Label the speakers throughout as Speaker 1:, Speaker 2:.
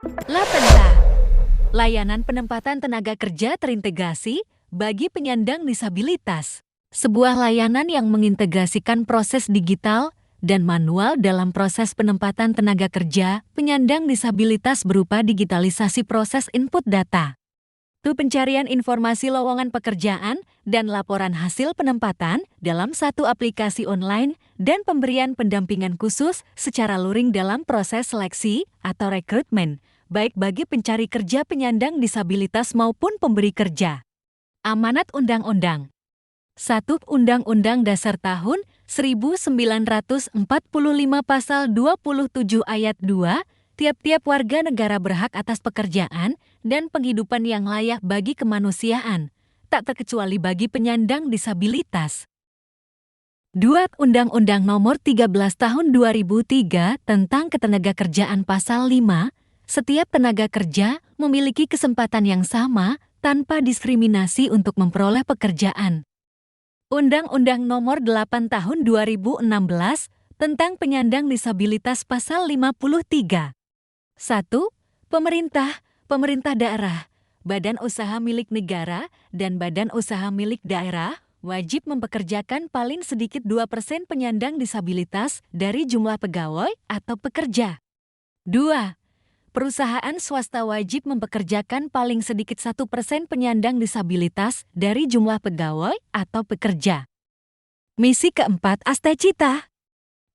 Speaker 1: Lapenta, layanan penempatan tenaga kerja terintegrasi bagi penyandang disabilitas. Sebuah layanan yang mengintegrasikan proses digital dan manual dalam proses penempatan tenaga kerja penyandang disabilitas berupa digitalisasi proses input data, pencarian informasi lowongan pekerjaan, dan laporan hasil penempatan dalam satu aplikasi online dan pemberian pendampingan khusus secara luring dalam proses seleksi atau rekrutmen, baik bagi pencari kerja penyandang disabilitas maupun pemberi kerja. Amanat Undang-Undang 1. Undang-Undang Dasar tahun 1945 Pasal 27 Ayat 2, tiap-tiap warga negara berhak atas pekerjaan dan penghidupan yang layak bagi kemanusiaan, tak terkecuali bagi penyandang disabilitas. 2. Undang-Undang Nomor 13 Tahun 2003 tentang Ketenagakerjaan Pasal 5, setiap tenaga kerja memiliki kesempatan yang sama tanpa diskriminasi untuk memperoleh pekerjaan. Undang-Undang Nomor 8 Tahun 2016 tentang Penyandang Disabilitas Pasal 53. 1. Pemerintah daerah, badan usaha milik negara, dan badan usaha milik daerah wajib mempekerjakan paling sedikit 2% penyandang disabilitas dari jumlah pegawai atau pekerja. 2. Perusahaan swasta wajib mempekerjakan paling sedikit 1% penyandang disabilitas dari jumlah pegawai atau pekerja. Misi keempat Astacita,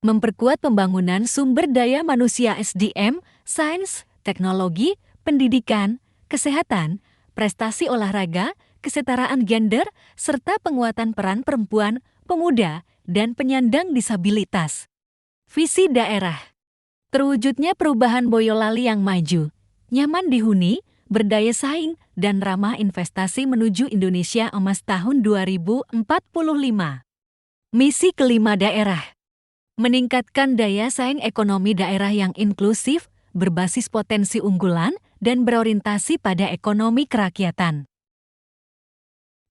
Speaker 1: memperkuat pembangunan sumber daya manusia SDM, sains, teknologi, pendidikan, kesehatan, prestasi olahraga, kesetaraan gender, serta penguatan peran perempuan, pemuda, dan penyandang disabilitas. Visi daerah, terwujudnya perubahan Boyolali yang maju, nyaman dihuni, berdaya saing, dan ramah investasi menuju Indonesia Emas tahun 2045. Misi kelima daerah, meningkatkan daya saing ekonomi daerah yang inklusif, berbasis potensi unggulan, dan berorientasi pada ekonomi kerakyatan.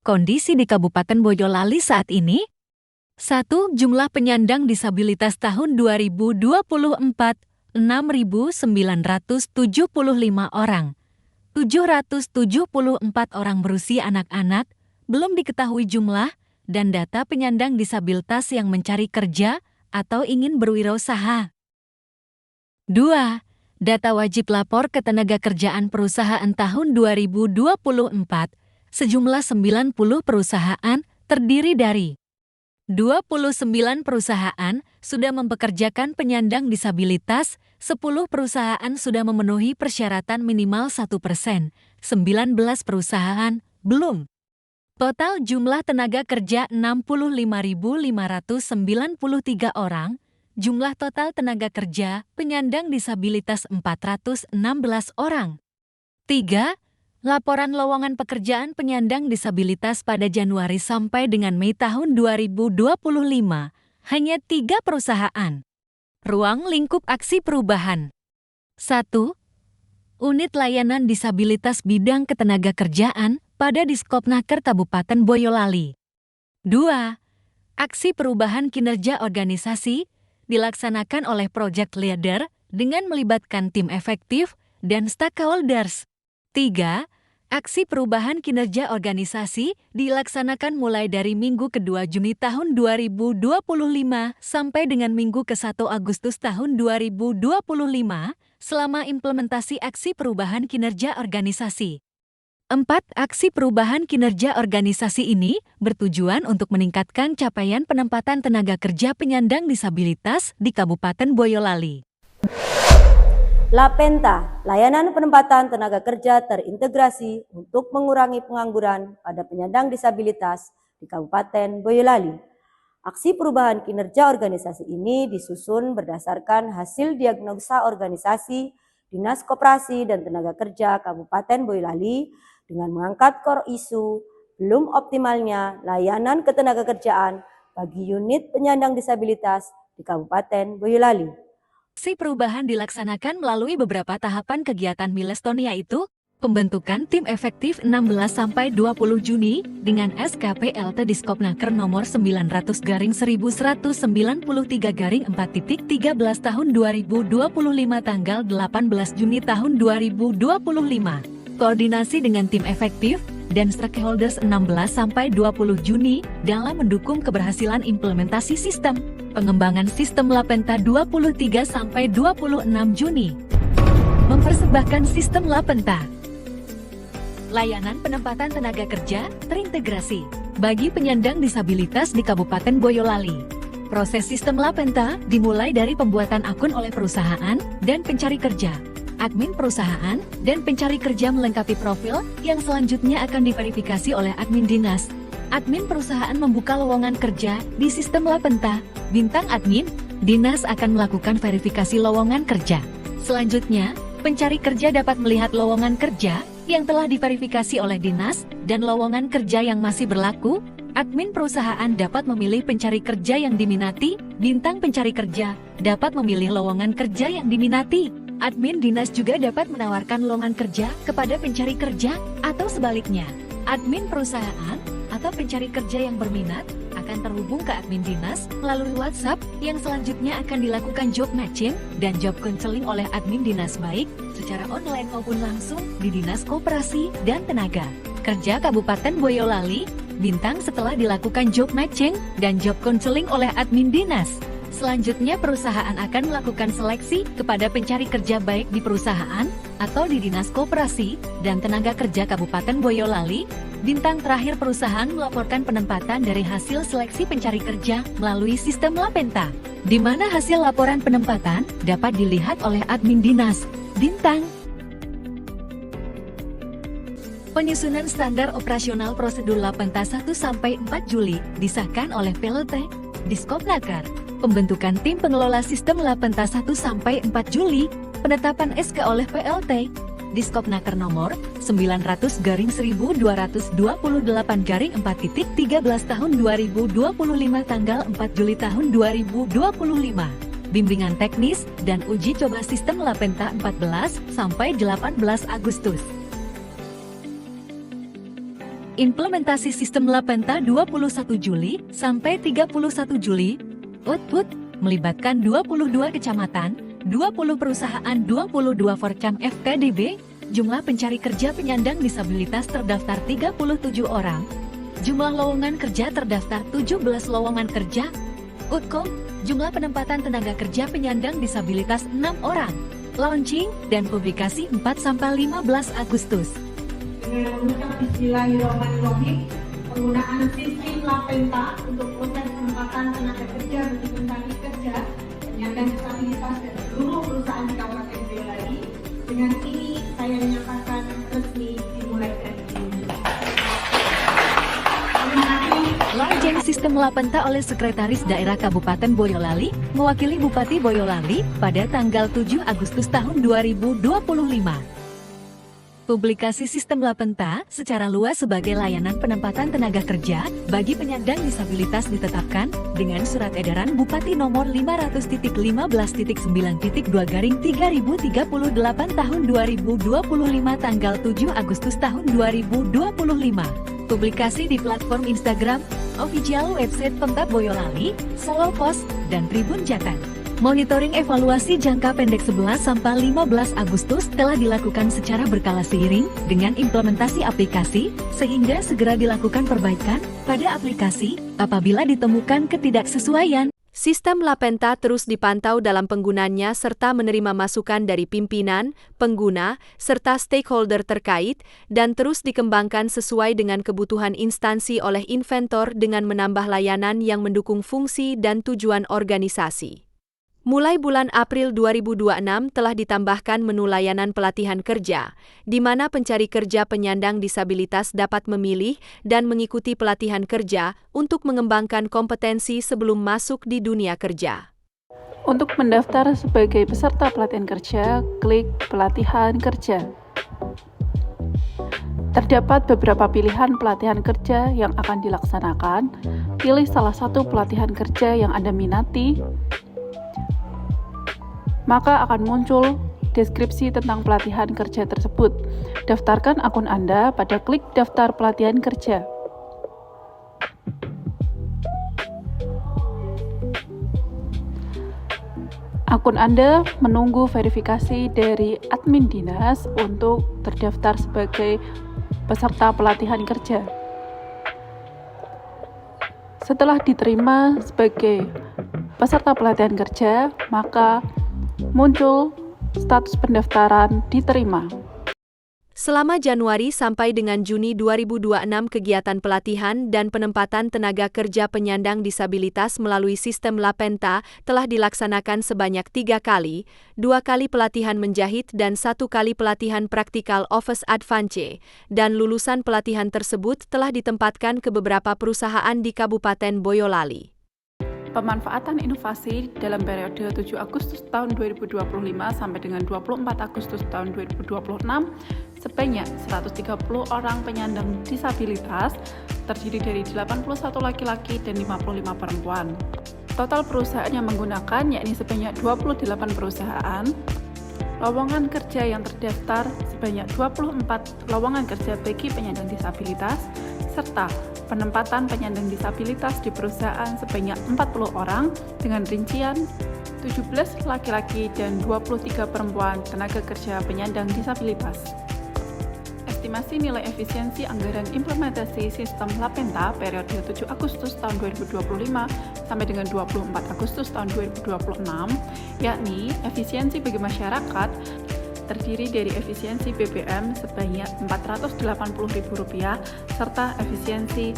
Speaker 1: Kondisi di Kabupaten Boyolali saat ini: 1. Jumlah penyandang disabilitas tahun 2024, 6.975 orang. 774 orang berusia anak-anak, belum diketahui jumlah, dan data penyandang disabilitas yang mencari kerja atau ingin berwirausaha. 2. Data wajib lapor ketenagakerjaan perusahaan tahun 2024, sejumlah 90 perusahaan terdiri dari 29 perusahaan sudah mempekerjakan penyandang disabilitas, 10 perusahaan sudah memenuhi persyaratan minimal 1%, 19 perusahaan belum. Total jumlah tenaga kerja 65.593 orang, jumlah total tenaga kerja penyandang disabilitas 416 orang. 3. Laporan lowongan pekerjaan penyandang disabilitas pada Januari sampai dengan Mei tahun 2025, hanya 3 perusahaan. Ruang lingkup aksi perubahan. 1. Unit Layanan Disabilitas Bidang Ketenagakerjaan pada Diskopnaker Kabupaten Boyolali. 2. Aksi perubahan kinerja organisasi dilaksanakan oleh project leader dengan melibatkan tim efektif dan stakeholders. 3. Aksi perubahan kinerja organisasi dilaksanakan mulai dari Minggu ke-2 Juni tahun 2025 sampai dengan Minggu ke-1 Agustus tahun 2025 selama implementasi aksi perubahan kinerja organisasi. 4. Aksi perubahan kinerja organisasi ini bertujuan untuk meningkatkan capaian penempatan tenaga kerja penyandang disabilitas di Kabupaten Boyolali.
Speaker 2: Lapenta, layanan penempatan tenaga kerja terintegrasi untuk mengurangi pengangguran pada penyandang disabilitas di Kabupaten Boyolali. Aksi perubahan kinerja organisasi ini disusun berdasarkan hasil diagnosa organisasi Dinas Koperasi dan Tenaga Kerja Kabupaten Boyolali dengan mengangkat core isu belum optimalnya layanan ketenagakerjaan bagi unit penyandang disabilitas di Kabupaten Boyolali.
Speaker 1: Aksi perubahan dilaksanakan melalui beberapa tahapan kegiatan milestonia, yaitu Pembentukan tim efektif 16-20 Juni dengan SKPLT Diskopnaker nomor 900-1193-4.13 tahun 2025 tanggal 18 Juni tahun 2025. Koordinasi dengan tim efektif dan stakeholders 16-20 Juni dalam mendukung keberhasilan implementasi sistem pengembangan sistem Lapenta 23-26 Juni. Mempersembahkan sistem Lapenta. Layanan penempatan tenaga kerja terintegrasi bagi penyandang disabilitas di Kabupaten Boyolali. Proses sistem Lapenta dimulai dari pembuatan akun oleh perusahaan dan pencari kerja. Admin perusahaan dan pencari kerja melengkapi profil yang selanjutnya akan diverifikasi oleh admin dinas. Admin perusahaan membuka lowongan kerja di sistem Lapenta. Bintang admin, dinas akan melakukan verifikasi lowongan kerja. Selanjutnya, pencari kerja dapat melihat lowongan kerja yang telah diverifikasi oleh dinas dan lowongan kerja yang masih berlaku. Admin perusahaan dapat memilih pencari kerja yang diminati. Bintang pencari kerja dapat memilih lowongan kerja yang diminati. Admin dinas juga dapat menawarkan lowongan kerja kepada pencari kerja atau sebaliknya. Admin perusahaan atau pencari kerja yang berminat akan terhubung ke admin dinas melalui WhatsApp yang selanjutnya akan dilakukan job matching dan job counseling oleh admin dinas baik secara online maupun langsung di Dinas Koperasi dan Tenaga Kerja Kabupaten Boyolali. Bintang setelah dilakukan job matching dan job counseling oleh admin dinas. Selanjutnya perusahaan akan melakukan seleksi kepada pencari kerja baik di perusahaan atau di Dinas Koperasi dan Tenaga Kerja Kabupaten Boyolali. Bintang terakhir perusahaan melaporkan penempatan dari hasil seleksi pencari kerja melalui sistem Lapenta, di mana hasil laporan penempatan dapat dilihat oleh admin dinas. Bintang. Penyusunan standar operasional prosedur Lapenta 1-4 Juli disahkan oleh PLT Diskopnaker. Pembentukan tim pengelola sistem Lapenta 1-4 Juli, penetapan SK oleh PLT Diskopnaker nomor 900-1228-4.13 tahun 2025 tanggal 4 Juli tahun 2025. Bimbingan teknis dan uji coba sistem Lapenta 14-18 Agustus. Implementasi sistem Lapenta 21 Juli sampai 31 Juli. Output melibatkan 22 kecamatan, 20 perusahaan, 22 Forcam FKDB. Jumlah pencari kerja penyandang disabilitas terdaftar 37 orang. Jumlah lowongan kerja terdaftar 17 lowongan kerja. Outcome, jumlah penempatan tenaga kerja penyandang disabilitas 6 orang. Launching dan publikasi 4-15 Agustus.
Speaker 3: Dengan mengucap Bismillahirrahmanirrahim, penggunaan sistem Lapenta untuk proses penempatan tenaga kerja bagi pencari kerja penyandang disabilitas dan seluruh perusahaan di Kabupaten Boyolali. Dengan ini saya menyatakan resmi dimulaikan.
Speaker 1: Launching sistem Lapenta oleh Sekretaris Daerah Kabupaten Boyolali, mewakili Bupati Boyolali pada tanggal 7 Agustus tahun 2025. Publikasi sistem Lapenta secara luas sebagai layanan penempatan tenaga kerja bagi penyandang disabilitas ditetapkan dengan Surat Edaran Bupati Nomor 500.15.9.2/3038 tahun 2025 tanggal 7 Agustus tahun 2025. Publikasi di platform Instagram, official website Pemkab Boyolali, Solo Post, dan Tribun Jatan. Monitoring evaluasi jangka pendek 11-15 Agustus telah dilakukan secara berkala seiring dengan implementasi aplikasi, sehingga segera dilakukan perbaikan pada aplikasi apabila ditemukan ketidaksesuaian.
Speaker 4: Sistem Lapenta terus dipantau dalam penggunaannya serta menerima masukan dari pimpinan, pengguna, serta stakeholder terkait, dan terus dikembangkan sesuai dengan kebutuhan instansi oleh inventor dengan menambah layanan yang mendukung fungsi dan tujuan organisasi. Mulai bulan April 2026 telah ditambahkan menu layanan pelatihan kerja, di mana pencari kerja penyandang disabilitas dapat memilih dan mengikuti pelatihan kerja untuk mengembangkan kompetensi sebelum masuk di dunia kerja.
Speaker 5: Untuk mendaftar sebagai peserta pelatihan kerja, klik pelatihan kerja. Terdapat beberapa pilihan pelatihan kerja yang akan dilaksanakan. Pilih salah satu pelatihan kerja yang Anda minati, maka akan muncul deskripsi tentang pelatihan kerja tersebut. Daftarkan akun Anda pada klik Daftar Pelatihan Kerja. Akun Anda menunggu verifikasi dari admin dinas untuk terdaftar sebagai peserta pelatihan kerja. Setelah diterima sebagai peserta pelatihan kerja, maka muncul status pendaftaran diterima.
Speaker 4: Selama Januari sampai dengan Juni 2026, kegiatan pelatihan dan penempatan tenaga kerja penyandang disabilitas melalui sistem Lapenta telah dilaksanakan sebanyak 3 kali, 2 kali pelatihan menjahit dan 1 kali pelatihan praktikal Office Advance, dan lulusan pelatihan tersebut telah ditempatkan ke beberapa perusahaan di Kabupaten Boyolali.
Speaker 5: Pemanfaatan inovasi dalam periode 7 Agustus tahun 2025 sampai dengan 24 Agustus tahun 2026 sebanyak 130 orang penyandang disabilitas terdiri dari 81 laki-laki dan 55 perempuan. Total perusahaan yang menggunakan yakni sebanyak 28 perusahaan. Lowongan kerja yang terdaftar sebanyak 24 lowongan kerja bagi penyandang disabilitas, serta penempatan penyandang disabilitas di perusahaan sebanyak 40 orang dengan rincian 17 laki-laki dan 23 perempuan tenaga kerja penyandang disabilitas. Estimasi nilai efisiensi anggaran implementasi sistem Lapenta periode 7 Agustus tahun 2025 sampai dengan 24 Agustus tahun 2026, yakni efisiensi bagi masyarakat terdiri dari efisiensi BBM sebanyak Rp480.000 serta efisiensi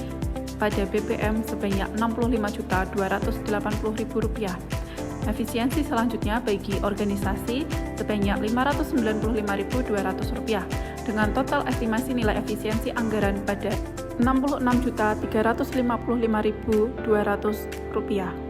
Speaker 5: pada BBM sebanyak Rp65.280.000. Efisiensi selanjutnya bagi organisasi sebanyak Rp595.200 dengan total estimasi nilai efisiensi anggaran pada Rp66.355.200.